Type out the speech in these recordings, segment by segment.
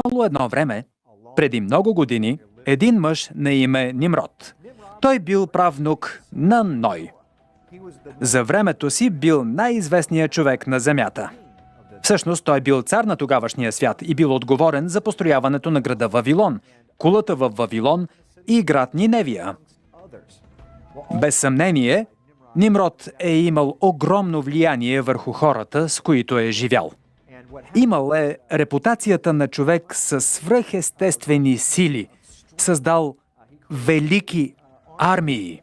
Имало едно време, преди много години, един мъж на име Нимрод. Той бил правнук на Ной. За времето си бил най-известният човек на земята. Всъщност той бил цар на тогавашния свят и бил отговорен за построяването на града Вавилон, кулата в Вавилон и град Ниневия. Без съмнение, Нимрод е имал огромно влияние върху хората, с които е живял. Имал е репутацията на човек със свръхестествени сили, създал велики армии.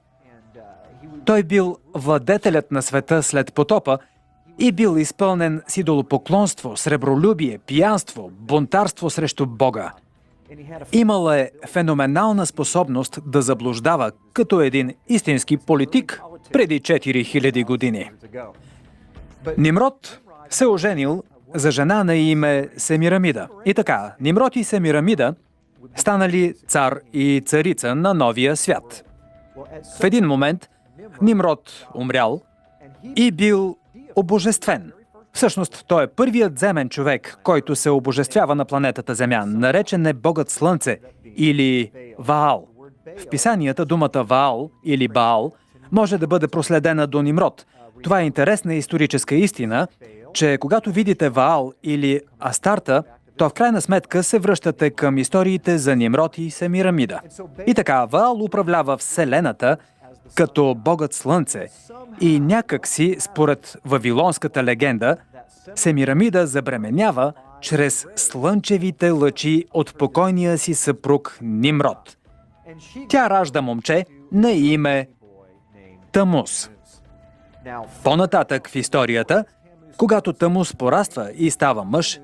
Той бил владетелят на света след потопа и бил изпълнен с идолопоклонство, сребролюбие, пиянство, бунтарство срещу Бога. Имал е феноменална способност да заблуждава като един истински политик преди 4000 години. Нимрод се оженил за жена на име Семирамида. И така, Нимрод и Семирамида станали цар и царица на новия свят. В един момент Нимрод умрял и бил обожествен. Всъщност, той е първият земен човек, който се обожествява на планетата Земя. Наречен е Богът Слънце или Ваал. В писанията думата Ваал или Баал може да бъде проследена до Нимрод. Това е интересна историческа истина, че когато видите Ваал или Астарта, то в крайна сметка се връщате към историите за Нимрод и Семирамида. И така, Ваал управлява Вселената като Богът Слънце и някак си, според вавилонската легенда, Семирамида забременява чрез слънчевите лъчи от покойния си съпруг Нимрод. Тя ражда момче на име Тамус. По-нататък в историята, когато Тамус пораства и става мъж,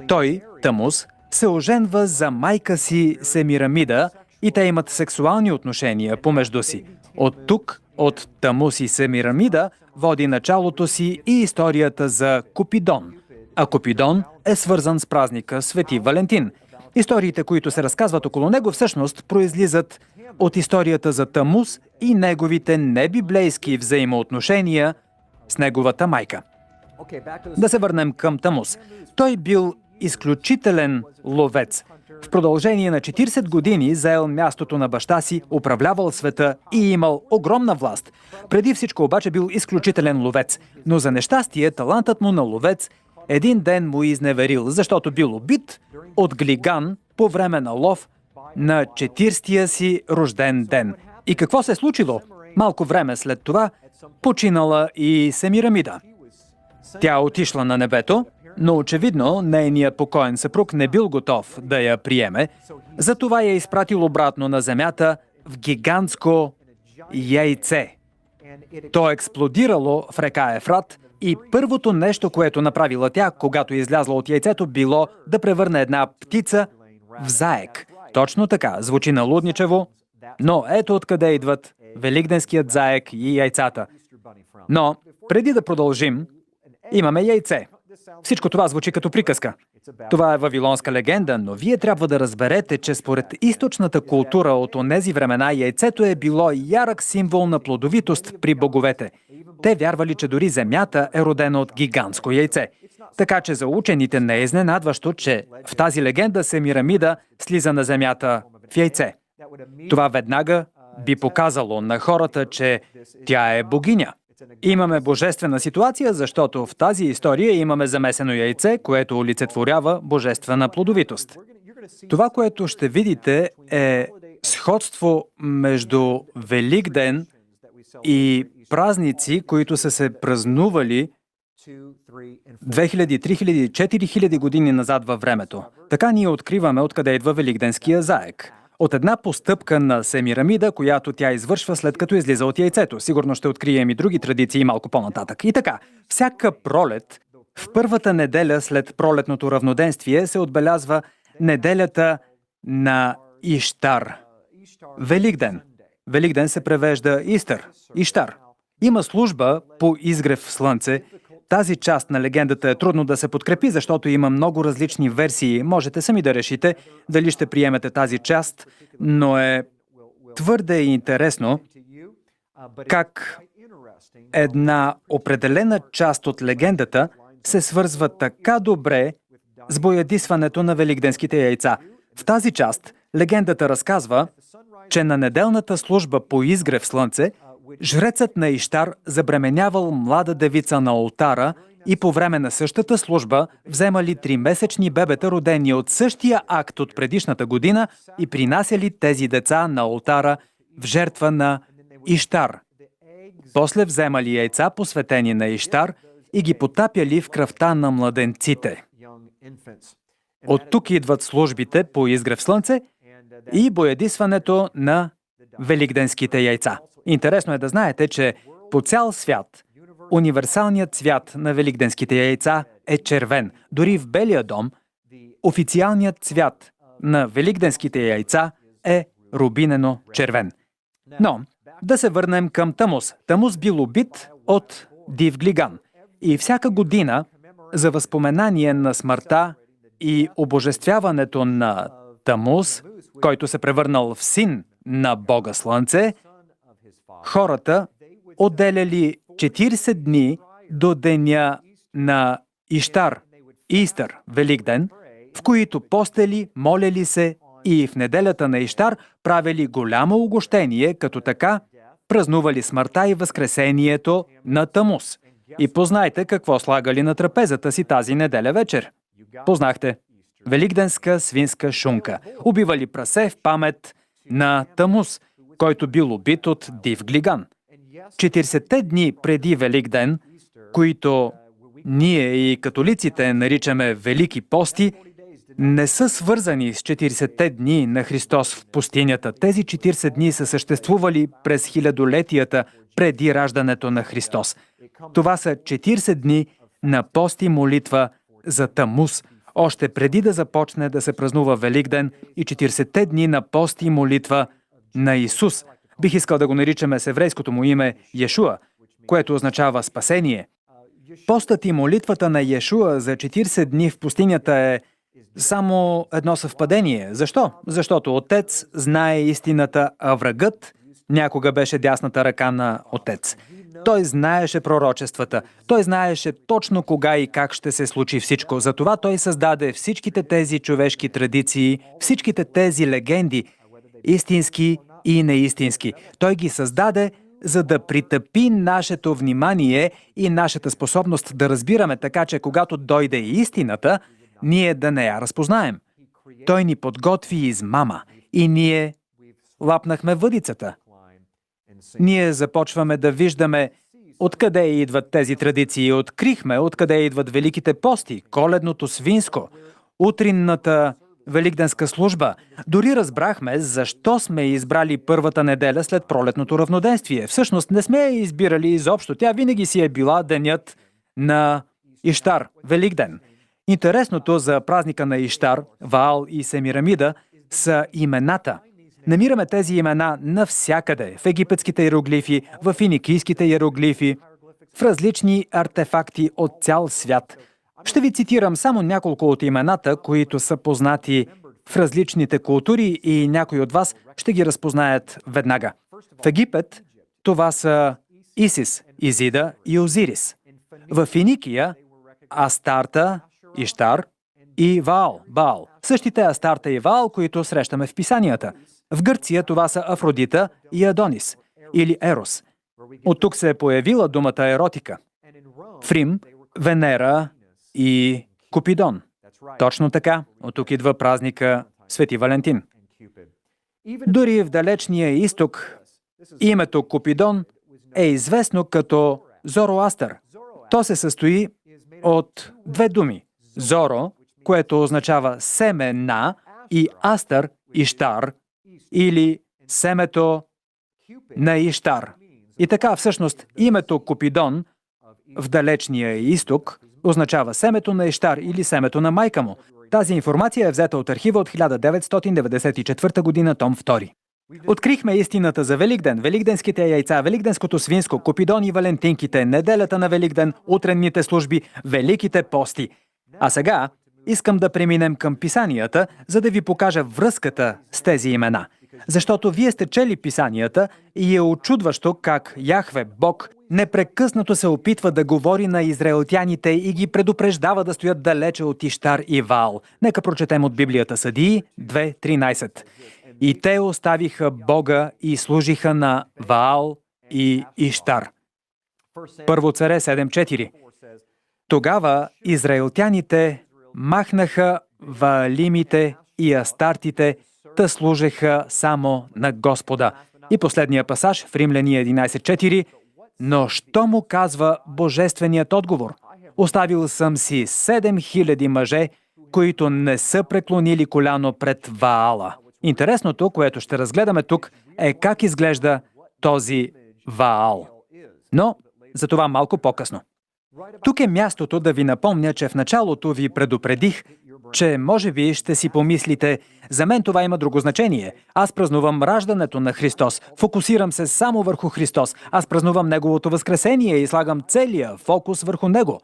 той, Тамус, се оженва за майка си Семирамида и те имат сексуални отношения помежду си. От тук, от Тамус и Семирамида, води началото си и историята за Купидон. А Купидон е свързан с празника Свети Валентин. Историите, които се разказват около него, всъщност произлизат от историята за Тамус и неговите небиблейски взаимоотношения с неговата майка. Да се върнем към Тамус. Той бил изключителен ловец. В продължение на 40 години заел мястото на баща си, управлявал света и имал огромна власт. Преди всичко обаче бил изключителен ловец. Но за нещастие талантът му на ловец един ден му изневерил, защото бил убит от глиган по време на лов на 40-тия си рожден ден. И какво се е случило? Малко време след това починала и Семирамида. Тя отишла на небето, но очевидно нейният покоен съпруг не бил готов да я приеме, затова я изпратил обратно на земята в гигантско яйце. То експлодирало в река Ефрат и първото нещо, което направила тя, когато излязла от яйцето, било да превърне една птица в заек. Точно така, звучи налудничево, но ето откъде идват великденският заек и яйцата. Но, преди да продължим, имаме яйце. Всичко това звучи като приказка. Това е вавилонска легенда, но вие трябва да разберете, че според източната култура от онези времена яйцето е било ярък символ на плодовитост при боговете. Те вярвали, че дори земята е родена от гигантско яйце. Така че за учените не е изненадващо, че в тази легенда Семирамида слиза на земята в яйце. Това веднага би показало на хората, че тя е богиня. Имаме божествена ситуация, защото в тази история имаме замесено яйце, което олицетворява божествена плодовитост. Това, което ще видите, е сходство между Великден и празници, които са се празнували 2000, 3000, 4000 години назад във времето. Така ние откриваме откъде идва Великденския заек. От една постъпка на Семирамида, която тя извършва след като излиза от яйцето. Сигурно ще открием и други традиции малко по-нататък. И така, всяка пролет, в първата неделя след пролетното равноденствие се отбелязва неделята на Иштар. Великден. Великден се превежда Истър, Иштар. Има служба по изгрев в слънце. Тази част на легендата е трудно да се подкрепи, защото има много различни версии. Можете сами да решите дали ще приемете тази част, но е твърде интересно как една определена част от легендата се свързва така добре с боядисването на великденските яйца. В тази част легендата разказва, че на неделната служба по изгрев слънце, жрецът на Иштар забременявал млада девица на олтара и по време на същата служба вземали 3-месечни бебета, родени от същия акт от предишната година, и принасяли тези деца на олтара в жертва на Иштар. После вземали яйца, посветени на Иштар, и ги потапяли в кръвта на младенците. От тук идват службите по изгрев слънце и боядисването на великденските яйца. Интересно е да знаете, че по цял свят универсалният цвят на великденските яйца е червен. Дори в Белия дом официалният цвят на великденските яйца е рубинено червен. Но да се върнем към Тамус. Тамус бил убит от див глиган. И всяка година за възпоменание на смъртта и обожествяването на Тамус, който се превърнал в син на Бога Слънце, хората отделяли 40 дни до деня на Иштар, Истър, Великден, в които постели, молели се и в неделята на Иштар правили голямо угощение, като така празнували смъртта и възкресението на Тамус. И познайте какво слагали на трапезата си тази неделя вечер. Познахте. Великденска свинска шунка. Убивали прасе в памет на Тамус, който бил убит от див глиган. 40-те дни преди Великден, които ние и католиците наричаме Велики пости, не са свързани с 40-те дни на Христос в пустинята. Тези 40 дни са съществували през хилядолетията преди раждането на Христос. Това са 40 дни на пост и молитва за Тамус, още преди да започне да се празнува Великден, и 40-те дни на пост и молитва на Исус. Бих искал да го наричаме с еврейското му име Йешуа, което означава спасение. Постът и молитвата на Йешуа за 40 дни в пустинята е само едно съвпадение. Защо? Защото Отец знае истината, а врагът някога беше дясната ръка на Отец. Той знаеше пророчествата. Той знаеше точно кога и как ще се случи всичко. Затова той създаде всичките тези човешки традиции, всичките тези легенди, истински и неистински. Той ги създаде, за да притъпи нашето внимание и нашата способност да разбираме, така че когато дойде истината, ние да не я разпознаем. Той ни подготви измама и ние лапнахме въдицата. Ние започваме да виждаме откъде идват тези традиции. Открихме откъде идват великите пости, коледното свинско, утринната великденска служба. Дори разбрахме защо сме избрали първата неделя след пролетното равноденствие. Всъщност не сме я избирали изобщо. Тя винаги си е била денят на Иштар, Великден. Интересното за празника на Иштар, Ваал и Семирамида са имената. Намираме тези имена навсякъде, в египетските иероглифи, в финикийските иероглифи, в различни артефакти от цял свят. Ще ви цитирам само няколко от имената, които са познати в различните култури и някои от вас ще ги разпознаят веднага. В Египет това са Исис, Изида и Озирис. В Финикия Астарта, Иштар и Ваал, Баал. Същите Астарта и Ваал, които срещаме в писанията. В Гърция това са Афродита и Адонис, или Ерос. От тук се е появила думата еротика. В Рим Венера и Купидон. Точно така, от тук идва празника Свети Валентин. Дори в далечния изток името Купидон е известно като Зороастър. То се състои от две думи. Зоро, което означава семе на, и Астър, Иштар, или семето на Иштар. И така, всъщност, името Купидон в далечния изток означава семето на Иштар или семето на майка му. Тази информация е взета от архива от 1994 година, том 2. Открихме истината за Великден, великденските яйца, великденското свинско, Купидон и Валентинките, неделята на Великден, утренните служби, великите пости. А сега искам да преминем към писанията, за да ви покажа връзката с тези имена. Защото вие сте чели писанията и е очудващо как Яхве, Бог, непрекъснато се опитва да говори на израелтяните и ги предупреждава да стоят далече от Иштар и Ваал. Нека прочетем от Библията Съдии 2:13. И те оставиха Бога и служиха на Ваал и Иштар. Първо царе 7:4. Тогава израелтяните махнаха ваалимите и астартите, та служеха само на Господа. И последния пасаж в Римляни 11:4. Но що му казва божественият отговор? Оставил съм си 7000 мъже, които не са преклонили коляно пред Ваала. Интересното, което ще разгледаме тук, е как изглежда този Ваал. Но за това малко по-късно. Тук е мястото да ви напомня, че в началото ви предупредих, че може би ще си помислите, за мен това има друго значение. Аз празнувам раждането на Христос, фокусирам се само върху Христос, аз празнувам Неговото възкресение и слагам целия фокус върху Него.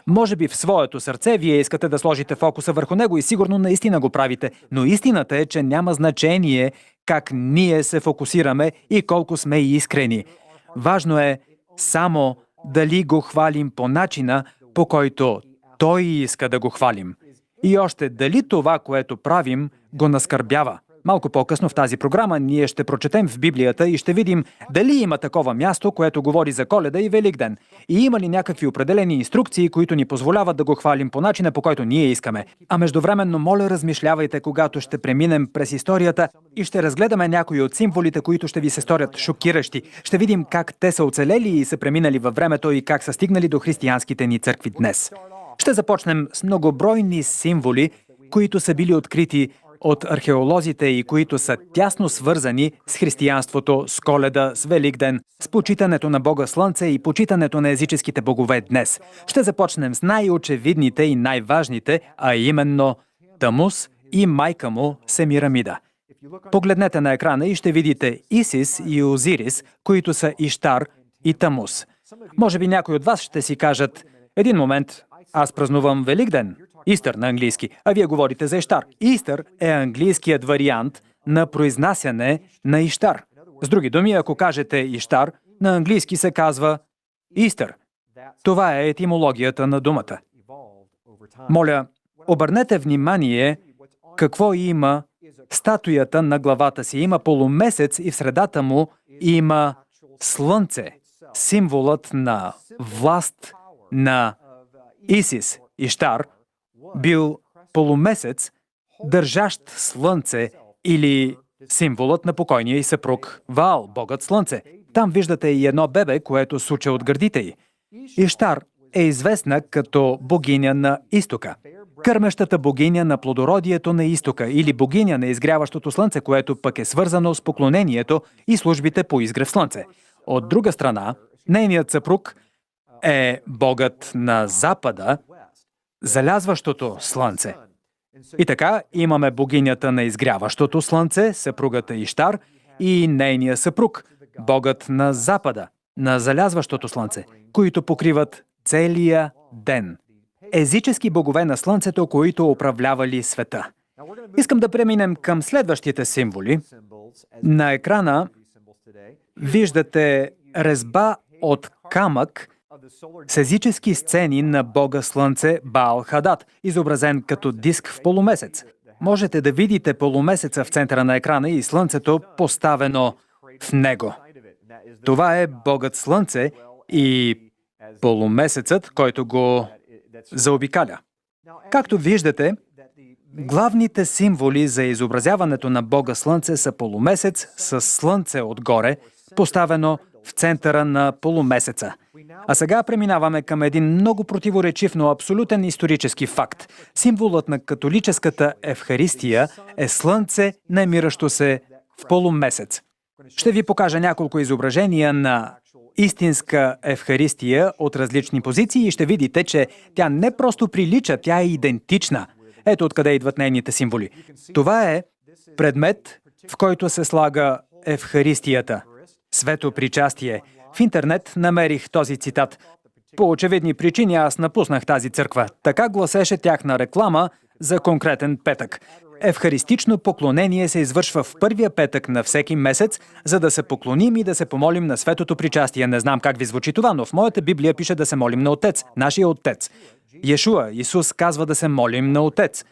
Може би в своето сърце вие искате да сложите фокуса върху Него и сигурно наистина го правите, но истината е, че няма значение как ние се фокусираме и колко сме искрени. Важно е само дали го хвалим по начина, по който Той иска да го хвалим. И още дали това, което правим, го наскърбява. Малко по-късно в тази програма ние ще прочетем в Библията и ще видим дали има такова място, което говори за Коледа и Великден. И има ли някакви определени инструкции, които ни позволяват да го хвалим по начина, по който ние искаме. А междувременно, моля, размишлявайте, когато ще преминем през историята и ще разгледаме някои от символите, които ще ви се сторят шокиращи. Ще видим как те са оцелели и са преминали във времето и как са стигнали до християнските ни църкви днес. Ще започнем с многобройни символи, които са били открити от археолозите и които са тясно свързани с християнството, с Коледа, с Великден, с почитането на Бога Слънце и почитането на езическите богове днес. Ще започнем с най-очевидните и най-важните, а именно Тамус и майка му Семирамида. Погледнете на екрана и ще видите Исис и Озирис, които са Иштар и Тамус. Може би някои от вас ще си кажат: един момент, аз празнувам Великден, Истър на английски, а вие говорите за Иштар. Истър е английският вариант на произнасяне на Иштар. С други думи, ако кажете Иштар, на английски се казва Истър. Това е етимологията на думата. Моля, обърнете внимание какво има статуята на главата си. Има полумесец и в средата му има слънце, символът на власт на Исис, Иштар, бил полумесец, държащ слънце или символът на покойния й съпруг Ваал, богът слънце. Там виждате и едно бебе, което суче от гърдите й. Иштар е известна като богиня на изтока, кърмещата богиня на плодородието на изтока или богиня на изгряващото слънце, което пък е свързано с поклонението и службите по изгрев слънце. От друга страна, нейният съпруг е богът на запада, залязващото слънце. И така имаме богинята на изгряващото слънце, съпругата Иштар, и нейния съпруг, богът на запада, на залязващото слънце, които покриват целия ден. Езически богове на слънцето, които управлявали света. Искам да преминем към следващите символи. На екрана виждате резба от камък с езически сцени на бога слънце Баал Хадад, изобразен като диск в полумесец. Можете да видите полумесеца в центъра на екрана и слънцето поставено в него. Това е богът слънце и полумесецът, който го заобикаля. Както виждате, главните символи за изобразяването на бога слънце са полумесец с слънце отгоре, поставено в центъра на полумесеца. А сега преминаваме към един много противоречив, но абсолютен исторически факт. Символът на католическата Евхаристия е слънце, намиращо се в полумесец. Ще ви покажа няколко изображения на истинска Евхаристия от различни позиции и ще видите, че тя не просто прилича, тя е идентична. Ето откъде идват нейните символи. Това е предмет, в който се слага Евхаристията. Свето причастие. В интернет намерих този цитат. По очевидни причини аз напуснах тази църква. Така гласеше тяхна реклама за конкретен петък. Евхаристично поклонение се извършва в първия петък на всеки месец, за да се поклоним и да се помолим на светото причастие. Не знам как ви звучи това, но в моята Библия пише да се молим на Отец, нашия Отец. Йешуа, Исус казва да се молим на Отец.